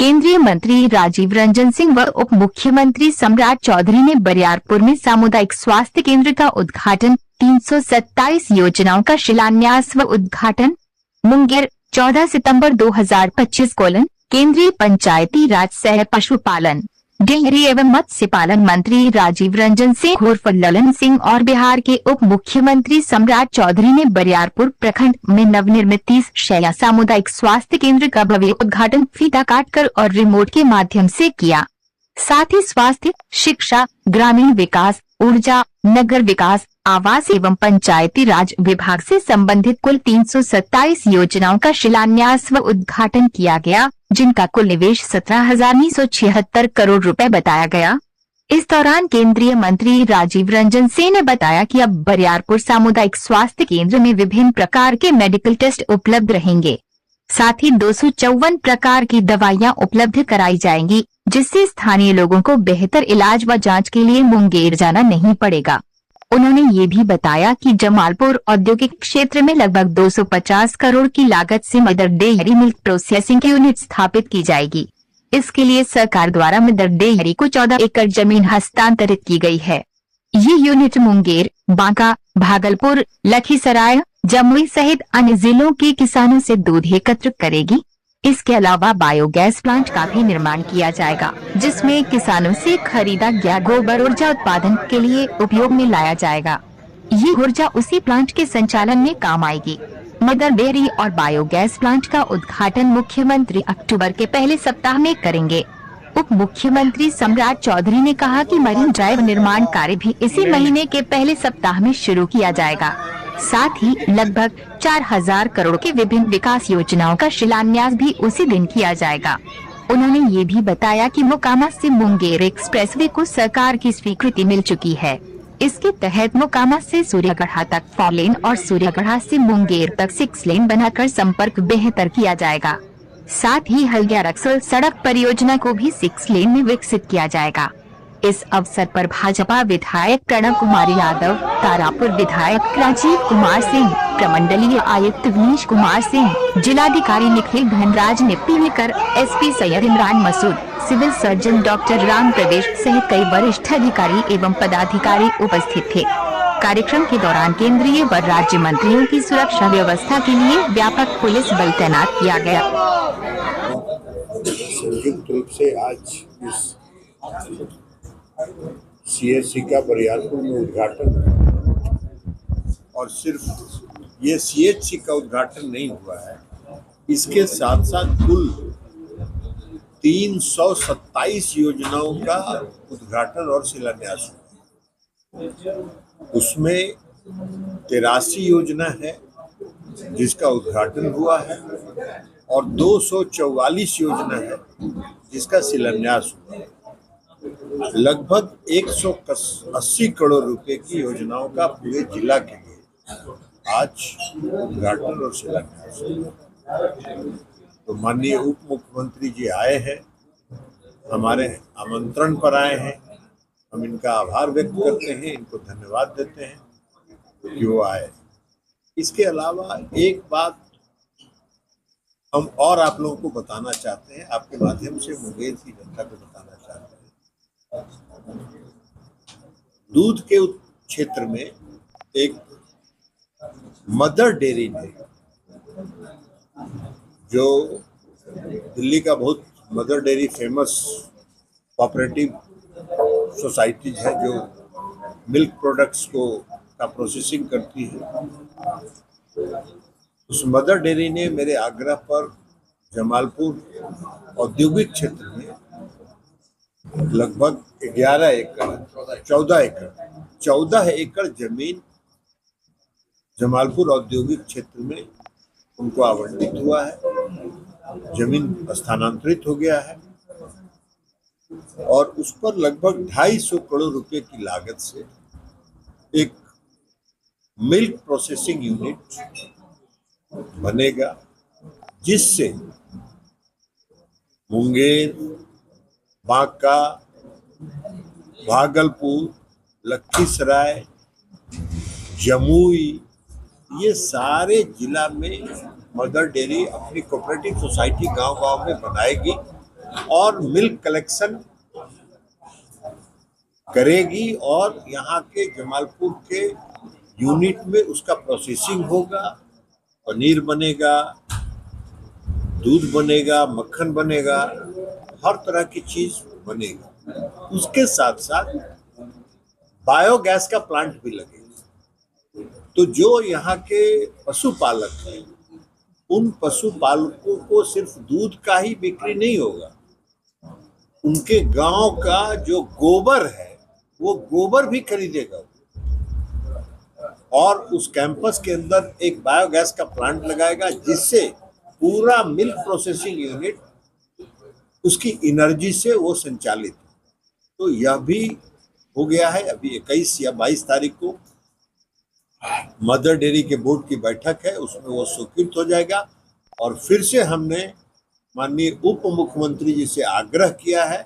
केंद्रीय मंत्री राजीव रंजन सिंह व उप मुख्यमंत्री सम्राट चौधरी ने बरियारपुर में सामुदायिक स्वास्थ्य केंद्र का उद्घाटन, 327 योजनाओं का शिलान्यास व उद्घाटन। मुंगेर, 14 सितंबर 2025 केंद्रीय पंचायती राज सह पशुपालन, डेयरी एवं मत्स्य पालन मंत्री राजीव रंजन सिंह उर्फ ललन सिंह और बिहार के उप मुख्यमंत्री सम्राट चौधरी ने बरियारपुर प्रखंड में नवनिर्मित 30 शैया सामुदायिक स्वास्थ्य केंद्र का भव्य उद्घाटन फीता काटकर और रिमोट के माध्यम से किया। साथ ही स्वास्थ्य, शिक्षा, ग्रामीण विकास, ऊर्जा, नगर विकास, आवास एवं पंचायती राज विभाग से संबंधित कुल 327 योजनाओं का शिलान्यास व उद्घाटन किया गया, जिनका कुल निवेश 17,976 करोड़ रुपए बताया गया। इस दौरान केंद्रीय मंत्री राजीव रंजन सिंह ने बताया कि अब बरियारपुर सामुदायिक स्वास्थ्य केंद्र में विभिन्न प्रकार के मेडिकल टेस्ट उपलब्ध रहेंगे। साथ ही 254 प्रकार की दवाइयां उपलब्ध कराई जाएंगी, जिससे स्थानीय लोगों को बेहतर इलाज व जांच के लिए मुंगेर जाना नहीं पड़ेगा। उन्होंने ये भी बताया कि जमालपुर औद्योगिक क्षेत्र में लगभग 250 करोड़ की लागत से mother dairy milk processing unit स्थापित की जाएगी। इसके लिए सरकार द्वारा मदर डेयरी को 14 एकड़ जमीन हस्तांतरित की गई है। ये यूनिट मुंगेर, बांका, भागलपुर, लखीसराय, जमुई सहित अन्य जिलों के किसानों से दूध एकत्र करेगी। इसके अलावा बायोगैस प्लांट का भी निर्माण किया जाएगा, जिसमें किसानों से खरीदा गया गोबर ऊर्जा उत्पादन के लिए उपयोग में लाया जाएगा। ये ऊर्जा उसी प्लांट के संचालन में काम आएगी। मदर डेयरी और बायोगैस प्लांट का उद्घाटन मुख्यमंत्री अक्टूबर के पहले सप्ताह में करेंगे। उप मुख्यमंत्री सम्राट चौधरी ने कहा कि मरीन ड्राइव निर्माण कार्य भी इसी महीने के पहले सप्ताह में शुरू किया जाएगा। साथ ही लगभग 4,000 करोड़ के विभिन्न विकास योजनाओं का शिलान्यास भी उसी दिन किया जाएगा। उन्होंने ये भी बताया कि मोकामा से मुंगेर एक्सप्रेसवे को सरकार की स्वीकृति मिल चुकी है। इसके तहत मोकामा से सूर्यगढ़ा तक 4 लेन और सूर्यगढ़ा से मुंगेर तक 6 लेन बनाकर संपर्क बेहतर किया जाएगा। साथ ही हल्दिया रक्सौल सड़क परियोजना को भी 6 लेन में विकसित किया जाएगा। इस अवसर पर भाजपा विधायक प्रणव कुमार यादव, तारापुर विधायक राजीव कुमार सिंह, प्रमंडलीय आयुक्त विनीश कुमार सिंह, जिलाधिकारी Nikhil Dhanraj Nippikar, SP Syed Imran Masood, civil surgeon doctor Ram Pravesh सहित कई वरिष्ठ अधिकारी एवं पदाधिकारी उपस्थित थे। कार्यक्रम के दौरान केंद्रीय व राज्य मंत्रियों की सुरक्षा व्यवस्था के लिए व्यापक पुलिस बल तैनात किया गया। संयुक्त रूप से आज इस सीएचसी का बरियारपुर में उद्घाटन, और सिर्फ ये सीएचसी का उद्घाटन नहीं हुआ है, इसके साथ साथ कुल 327 योजनाओं का उद्घाटन और शिलान्यास हुआ। उसमें 83 योजना है जिसका उद्घाटन हुआ है और 244 योजना है जिसका शिलान्यास हुआ है। लगभग 180 करोड़ रुपए की योजनाओं का पूरे जिला के लिए आज उद्घाटन और शिलान्यास हुआ। तो माननीय उप मुख्यमंत्री जी आए हैं, हमारे आमंत्रण पर आए हैं। हम इनका आभार व्यक्त करते हैं, इनको धन्यवाद देते हैं कि वो आए। इसके अलावा एक बात हम और आप लोगों को बताना चाहते हैं, आपके माध्यम से मुंगेर की जनता को बताना चाहते हैं। दूध के क्षेत्र में एक मदर डेयरी ने, जो दिल्ली का बहुत mother dairy famous cooperative societies है जो मिल्क प्रोडक्ट्स को का प्रोसेसिंग करती है, उस मदर डेयरी ने मेरे आग्रह पर जमालपुर औद्योगिक क्षेत्र में लगभग 14 एकड़ जमीन जमालपुर औद्योगिक क्षेत्र में उनको आवंटित हुआ है। जमीन स्थानांतरित हो गया है और उस पर लगभग 250 करोड़ रुपए की लागत से एक मिल्क प्रोसेसिंग यूनिट बनेगा, जिससे मुंगेर, बांका, भागलपुर, लखीसराय, जमुई, ये सारे जिला में मदर डेयरी अपनी कोऑपरेटिव सोसाइटी गांव-गांव में बनाएगी और मिल्क कलेक्शन करेगी और यहाँ के जमालपुर के यूनिट में उसका प्रोसेसिंग होगा, पनीर बनेगा, दूध बनेगा, मक्खन बनेगा, हर तरह की चीज बनेगा। उसके साथ साथ बायोगैस का प्लांट भी लगेगा। तो जो यहाँ के पशुपालक हैं, उन पशुपालकों को सिर्फ दूध का ही बिक्री नहीं होगा, उनके गांव का जो गोबर है वो गोबर भी खरीदेगा और उस कैंपस के अंदर एक बायोगैस का प्लांट लगाएगा, जिससे पूरा मिल्क प्रोसेसिंग यूनिट उसकी एनर्जी से वो संचालित है। तो यह भी हो गया है। अभी 21 या 22 तारीख को मदर डेयरी के बोर्ड की बैठक है, उसमें वो स्वीकृत हो जाएगा। और फिर से हमने माननीय उप मुख्यमंत्री जी से आग्रह किया है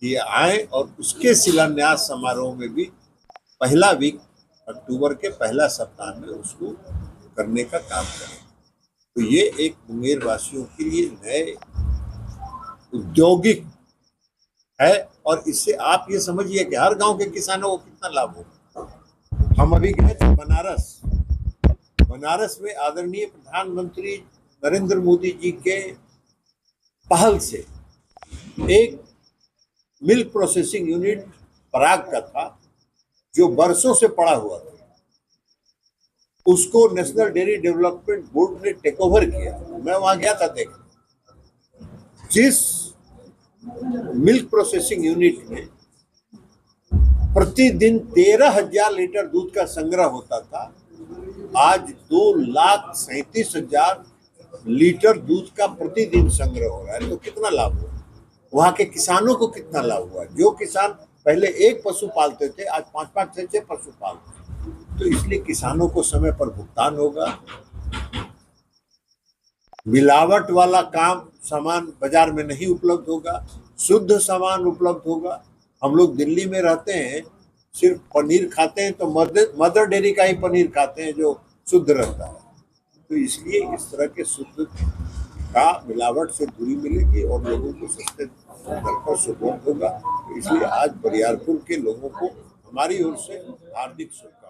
कि आए और उसके शिलान्यास समारोह में भी पहला वीक अक्टूबर के पहला सप्ताह में उसको करने का काम करें। तो ये एक मुंगेर वासियों के लिए नए औद्योगिक है और इससे आप ये समझिए कि हर गांव के किसानों को कितना लाभ होगा। हम अभी गए थे बनारस में आदरणीय प्रधानमंत्री नरेंद्र मोदी जी के पहल से एक मिल्क प्रोसेसिंग यूनिट पराग का था जो बरसों से पड़ा हुआ था, उसको नेशनल डेयरी डेवलपमेंट बोर्ड ने टेक ओवर किया। मैं वहां गया था देखने। जिस मिल्क प्रोसेसिंग यूनिट में प्रतिदिन 13,000 लीटर दूध का संग्रह होता था, आज 2,37,000 लीटर दूध का प्रतिदिन संग्रह हो रहा है। तो कितना लाभ हुआ, वहां के किसानों को कितना लाभ हुआ। जो किसान पहले एक पशु पालते थे, आज 5-5, 6-6 पशु पालते हैं। तो इसलिए किसानों को समय पर भुगतान होगा, मिलावट वाला सामान बाजार में नहीं उपलब्ध होगा, शुद्ध सामान उपलब्ध होगा। हम लोग दिल्ली में रहते हैं, सिर्फ पनीर खाते हैं तो मदर डेयरी का ही पनीर खाते हैं जो शुद्ध रहता है। तो इसलिए इस तरह के शुद्ध का मिलावट से दूरी मिलेगी और लोगों को सस्ते दर पर सुलभ होगा। तो इसलिए आज बरियारपुर के लोगों को हमारी ओर से हार्दिक शुभकामनाएं।